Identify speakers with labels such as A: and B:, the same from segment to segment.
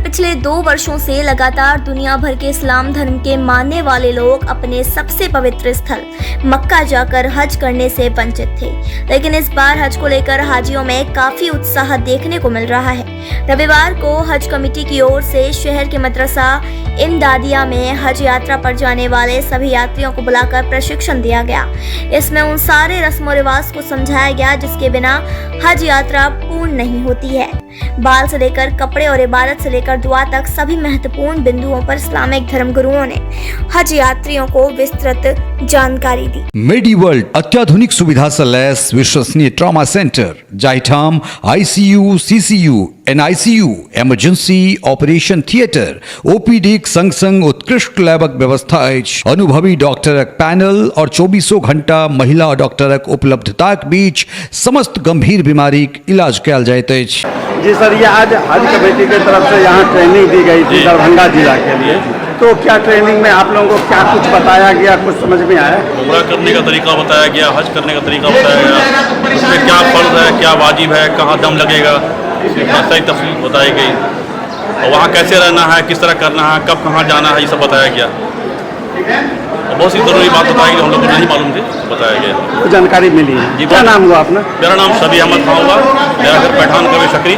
A: पिछले 2 वर्षों से लगातार दुनिया भर के इस्लाम धर्म के मानने वाले लोग अपने सबसे पवित्र स्थल मक्का जाकर हज करने से वंचित थे, लेकिन इस बार हज को लेकर हाजियों में काफी उत्साह देखने को मिल रहा है। रविवार को हज कमेटी की ओर से शहर के मदरसा इमदादिया में हज यात्रा पर जाने वाले सभी यात्रियों को बुलाकर प्रशिक्षण दिया गया। इसमें उन सारे रस्म रिवाज को समझाया गया जिसके बिना हज यात्रा पूर्ण नहीं होती है। बाल से लेकर कपड़े और इबादत से लेकर दुआ तक सभी महत्वपूर्ण बिंदुओं पर इस्लामिक धर्म गुरुओं ने हज यात्रियों को विस्तृत जानकारी दी।
B: मेडीवर्ल्ड अत्याधुनिक सुविधा से लैस विश्वसनीय ट्रॉमा सेंटर जाहिठाम ICU, CCU, NICU, emergency operation theatre, OPD संग संग उत्कृष्ट लैबक व्यवस्था अछि, अनुभवी डॉक्टरक पैनल और 24 घंटा महिला डॉक्टरक उपलब्धताक बीच समस्त गंभीर बीमारीक इलाज कयल जाइत अछि।
C: जी सर, ये आज हज कमेटी की तरफ से यहाँ ट्रेनिंग दी गई थी दरभंगा जिला के लिए, तो क्या ट्रेनिंग में आप लोगों को क्या कुछ बताया गया, कुछ समझ में आया?
D: उम्रा करने का तरीका बताया गया, हज करने का तरीका बताया गया, उसमें क्या फ़र्ज़ है, क्या वाजिब है, कहाँ दम लगेगा, सही तफसील बताई गई, और वहाँ कैसे रहना है, किस तरह करना है, कब कहाँ जाना है, ये सब बताया गया। और बहुत सी ज़रूरी बात बताई गई, हम लोग को नहीं मालूम थी, बताया गया।
C: तो जानकारी मिली है।
D: जी,
C: क्या नाम हुआ अपना?
D: मेरा नाम शबी अहमद खान हुआ, मेरा घर पैठान कबे शकरी।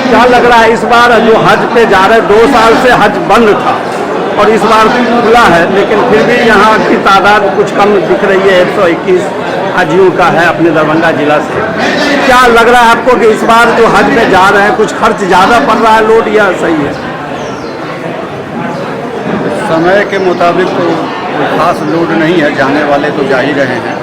C: क्या लग रहा है इस बार जो हज पे जा रहे, 2 साल से हज बंद था और इस बार खुला है, लेकिन फिर भी यहाँ की तादाद कुछ कम दिख रही है, 121 हाजियों का है अपने दरभंगा जिला से। क्या लग रहा है आपको कि इस बार जो हज में जा रहे हैं कुछ खर्च ज़्यादा पड़ रहा है, लोड, या सही है?
E: समय के मुताबिक तो खास लोड नहीं है, जाने वाले तो जा ही रहे हैं।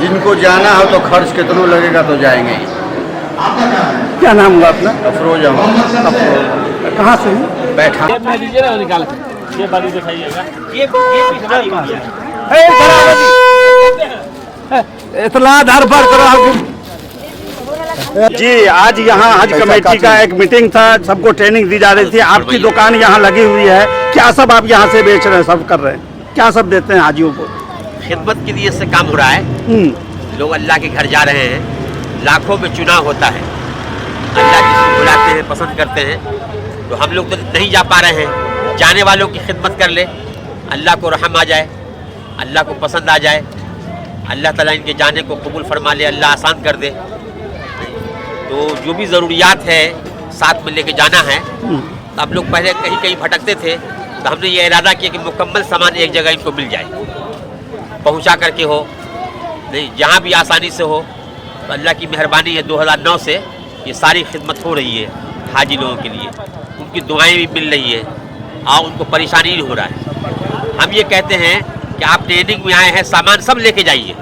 E: जिनको जाना हो तो खर्च कितना लगेगा तो जाएंगे ही।
C: क्या नाम हुआ अपना?
E: अफरोज अहमद।
C: कहाँ से हैं?
E: बैठा।
C: इतला दर पर करो जी। आज यहाँ हज कमेटी का एक मीटिंग था, सबको ट्रेनिंग दी जा रही थी। आपकी दुकान यहाँ लगी हुई है, क्या सब आप यहाँ से बेच रहे हैं, सब कर रहे हैं, क्या सब देते हैं हाजियों को?
F: खिदमत के लिए से काम हो रहा है। लोग अल्लाह के घर जा रहे हैं, लाखों में चुनाव होता है, अल्लाह जिसको बुलाते हैं, पसंद करते हैं, तो हम लोग तो नहीं जा पा रहे हैं। जाने वालों की खिदमत कर ले, अल्लाह को रहम आ जाए, अल्लाह को पसंद आ जाए, अल्लाह ताला इनके जाने को कबूल फरमा ले, अल्लाह आसान कर दे। तो जो भी ज़रूरियात है साथ में लेके जाना है। तो आप लोग पहले कहीं कहीं भटकते थे, तो हमने ये इरादा किया कि मुकम्मल सामान एक जगह इनको मिल जाए, पहुंचा करके हो, नहीं जहां भी आसानी से हो। तो अल्लाह की मेहरबानी है, 2009 से ये सारी खिदमत हो रही है हाजी लोगों के लिए, उनकी दुआएं भी मिल रही है और उनको परेशानी नहीं हो रहा है। हम ये कहते हैं कि आप ट्रेनिंग में आए हैं, सामान सब लेके जाइए,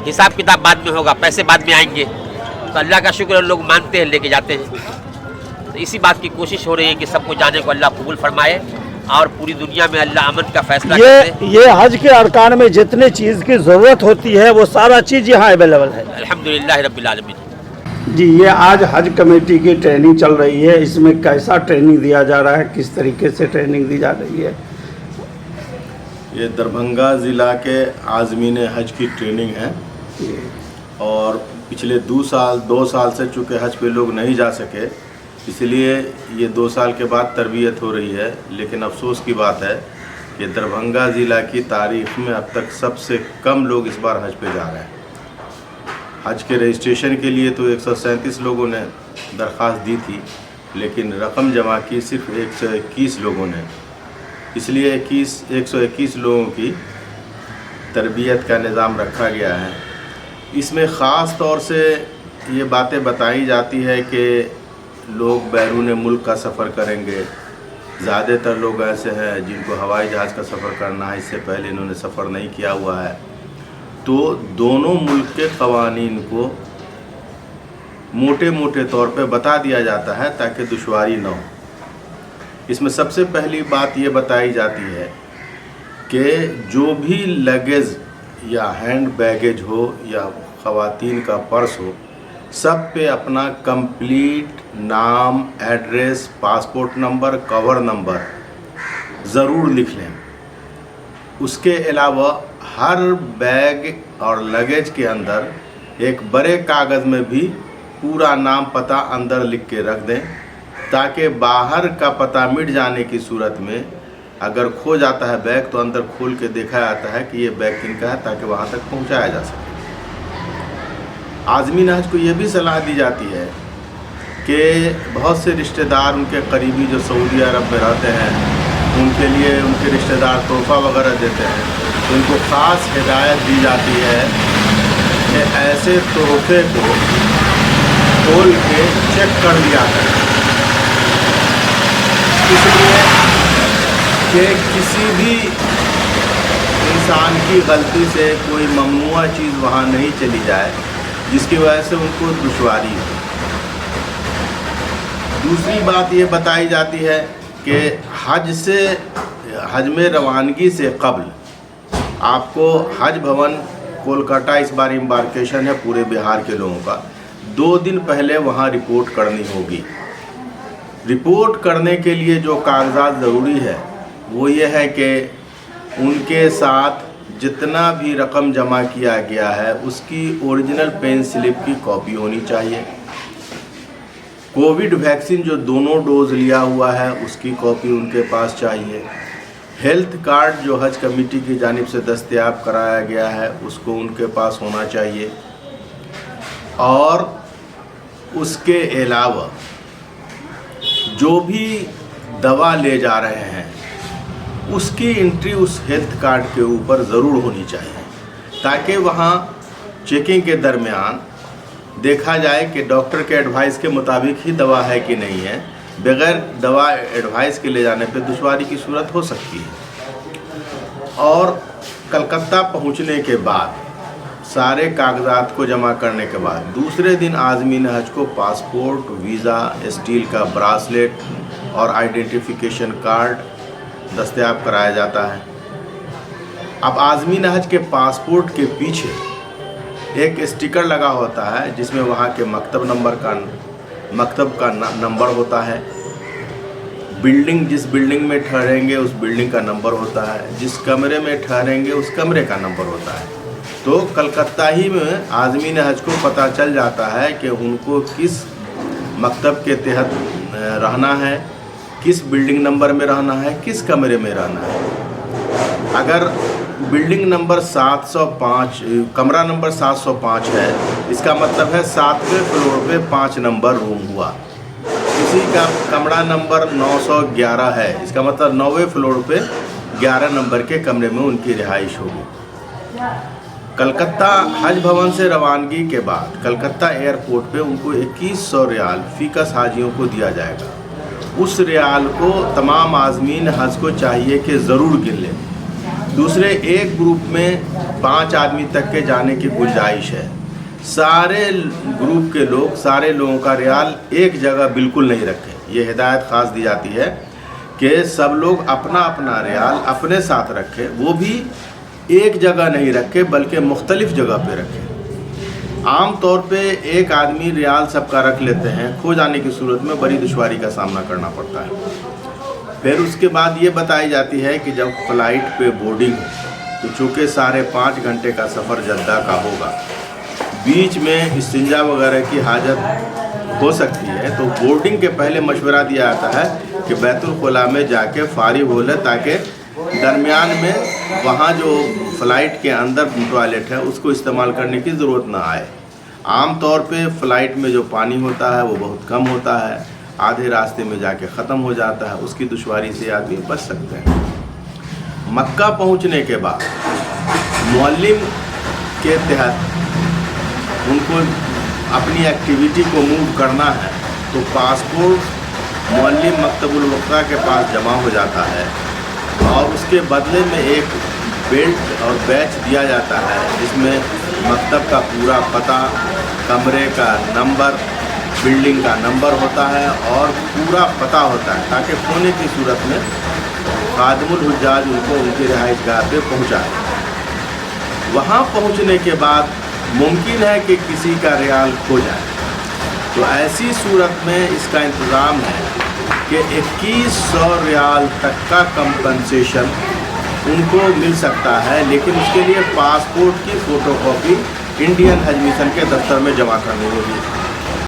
F: हिसाब किताब बाद में होगा, पैसे बाद में आएंगे। तो अल्लाह का शुक्र है, लोग मानते हैं, लेके जाते हैं। तो इसी बात की कोशिश हो रही है कि सबको जाने को अल्लाह कबूल फरमाए और पूरी दुनिया में अल्लाह अमन का फैसला करे।
C: ये हज के अरकान में जितने चीज़ की ज़रूरत होती है वो सारा चीज़ यहाँ अवेलेबल है।
F: अल्हम्दुलिल्लाह रब्बिल आलमीन।
C: जी, ये आज हज कमेटी की ट्रेनिंग चल रही है, इसमें कैसा ट्रेनिंग दिया जा रहा है, किस तरीके से ट्रेनिंग दी जा रही है?
G: ये दरभंगा ज़िला के आज़मीन हज की ट्रेनिंग है और पिछले 2 साल से चूँकि हज पे लोग नहीं जा सके, इसलिए ये 2 साल के बाद तरबियत हो रही है। लेकिन अफसोस की बात है कि दरभंगा ज़िला की तारीख़ में अब तक सबसे कम लोग इस बार हज पे जा रहे हैं। हज के रजिस्ट्रेशन के लिए तो 137 लोगों ने दरख्वास्त दी थी, लेकिन रकम जमा की सिर्फ 121 लोगों ने। इसलिए 121 लोगों की तरबियत का निज़ाम रखा गया है। इसमें ख़ास तौर से ये बातें बताई जाती है कि लोग बैरून मुल्क का सफ़र करेंगे। ज़्यादातर लोग ऐसे हैं जिनको हवाई जहाज़ का सफ़र करना है, इससे पहले इन्होंने सफ़र नहीं किया हुआ है। तो दोनों मुल्क के क़वानीन को मोटे मोटे तौर पे बता दिया जाता है ताकि दुश्वारी न हो। इसमें सबसे पहली बात ये बताई जाती है कि जो भी लगेज या हैंड बैगेज हो या ख़वातीन का पर्स हो, सब पे अपना कंप्लीट नाम, address, passport number, cover number ज़रूर लिख लें। उसके अलावा हर बैग और लगेज के अंदर एक बड़े कागज़ में भी पूरा नाम पता अंदर लिख के रख दें ताकि बाहर का पता मिट जाने की सूरत में अगर खो जाता है बैग तो अंदर खोल के देखा जाता है कि ये बैग किनका है, ताकि वहाँ तक पहुँचाया जा सके। आज़मीन हज को ये भी सलाह दी जाती है कि बहुत से रिश्तेदार उनके करीबी जो सऊदी अरब में रहते हैं उनके लिए उनके रिश्तेदार तोहफ़ा वगैरह देते हैं, तो उनको ख़ास हिदायत दी जाती है कि ऐसे तोहफ़े को खोल के चेक कर लिया करें, इसलिए कि किसी भी इंसान की गलती से कोई ममनुआ चीज़ वहाँ नहीं चली जाए जिसकी वजह से उनको दुश्वारी हो। दूसरी बात ये बताई जाती है कि हज में रवानगी से कब्ल आपको हज भवन कोलकाता इस बार एम्बार्केशन है पूरे बिहार के लोगों का, 2 दिन पहले वहाँ रिपोर्ट करनी होगी। रिपोर्ट करने के लिए जो कागजात ज़रूरी है वो ये है कि उनके साथ जितना भी रकम जमा किया गया है उसकी ओरिजिनल पेन स्लिप की कॉपी होनी चाहिए। कोविड वैक्सीन जो दोनों डोज लिया हुआ है उसकी कॉपी उनके पास चाहिए। हेल्थ कार्ड जो हज कमेटी की जानिब से दस्तयाब कराया गया है उसको उनके पास होना चाहिए। और उसके अलावा जो भी दवा ले जा रहे हैं उसकी एंट्री उस हेल्थ कार्ड के ऊपर ज़रूर होनी चाहिए, ताकि वहाँ चेकिंग के दरमियान देखा जाए कि डॉक्टर के एडवाइस के मुताबिक ही दवा है कि नहीं है। बग़ैर दवा एडवाइस के ले जाने पे दुश्वारी की सूरत हो सकती है। और कलकत्ता पहुंचने के बाद सारे कागजात को जमा करने के बाद दूसरे दिन आज़मीन हज को पासपोर्ट, वीज़ा, स्टील का ब्रासलेट और आइडेंटिफिकेशन कार्ड दस्तयाब कराया जाता है। अब आज़मीन हज के पासपोर्ट के पीछे एक स्टिकर लगा होता है जिसमें वहाँ के मकतब का नंबर होता है। बिल्डिंग जिस बिल्डिंग में ठहरेंगे उस बिल्डिंग का नंबर होता है, जिस कमरे में ठहरेंगे उस कमरे का नंबर होता है। तो कलकत्ता ही में आज़मीन हज को पता चल जाता है कि उनको किस मकतब के तहत रहना है, किस बिल्डिंग नंबर में रहना है, किस कमरे में रहना है। अगर बिल्डिंग नंबर 705 कमरा नंबर 705 है, इसका मतलब है 7वें फ्लोर पे 5 नंबर रूम हुआ। किसी का कमरा नंबर 911 है, इसका मतलब 9वें फ्लोर पे 11 नंबर के कमरे में उनकी रिहाइश होगी। कलकत्ता हज भवन से रवानगी के बाद कलकत्ता एयरपोर्ट पे उनको 2100 रियाल फ़ीकस हाजियों को दिया जाएगा। उस रियाल को तमाम आज़मीन हज को चाहिए कि ज़रूर गिन लें। दूसरे एक ग्रुप में 5 आदमी तक के जाने की गुंजाइश है। सारे ग्रुप के लोग सारे लोगों का रियाल एक जगह बिल्कुल नहीं रखें। ये हिदायत ख़ास दी जाती है कि सब लोग अपना अपना रियाल अपने साथ रखें, वो भी एक जगह नहीं रखें बल्कि मुख्तलिफ जगह पे रखें। आम तौर पे एक आदमी रियाल सबका रख लेते हैं, खो जाने की सूरत में बड़ी दुश्वारी का सामना करना पड़ता है। फिर उसके बाद ये बताई जाती है कि जब फ़्लाइट पे बोर्डिंग हो तो चूँकि 5.5 घंटे का सफ़र जद्दा का होगा, बीच में इस्तिंजा वगैरह की हाजत हो सकती है, तो बोर्डिंग के पहले मशवरा दिया जाता है कि बैतुल खुला में जाके फारिग हो ले, ताकि दरमियान में वहाँ जो फ़्लाइट के अंदर टॉयलेट है उसको इस्तेमाल करने की ज़रूरत ना आए। आम तौर पे फ़्लाइट में जो पानी होता है वो बहुत कम होता है, आधे रास्ते में जाके ख़त्म हो जाता है, उसकी दुश्वारी से आदमी बच सकते हैं। मक्का पहुँचने के बाद मुअल्लिम के तहत उनको अपनी एक्टिविटी को मूव करना है तो पासपोर्ट मुअल्लिम मकतबुल वक्ता के पास जमा हो जाता है और उसके बदले में एक बेल्ट और बैच दिया जाता है जिसमें मकतब का पूरा पता, कमरे का नंबर, बिल्डिंग का नंबर होता है और पूरा पता होता है, ताकि खोने की सूरत में खादिमुल हुज्जाज उनको उनकी रिहाइशगाह पे पहुँचाए। वहाँ पहुँचने के बाद मुमकिन है कि किसी का रियाल खो जाए, तो ऐसी सूरत में इसका इंतज़ाम है कि 2100 रियाल तक का कंपनसेशन उनको मिल सकता है, लेकिन उसके लिए पासपोर्ट की फ़ोटोकॉपी इंडियन हज मिशन के दफ्तर में जमा करनी होगी।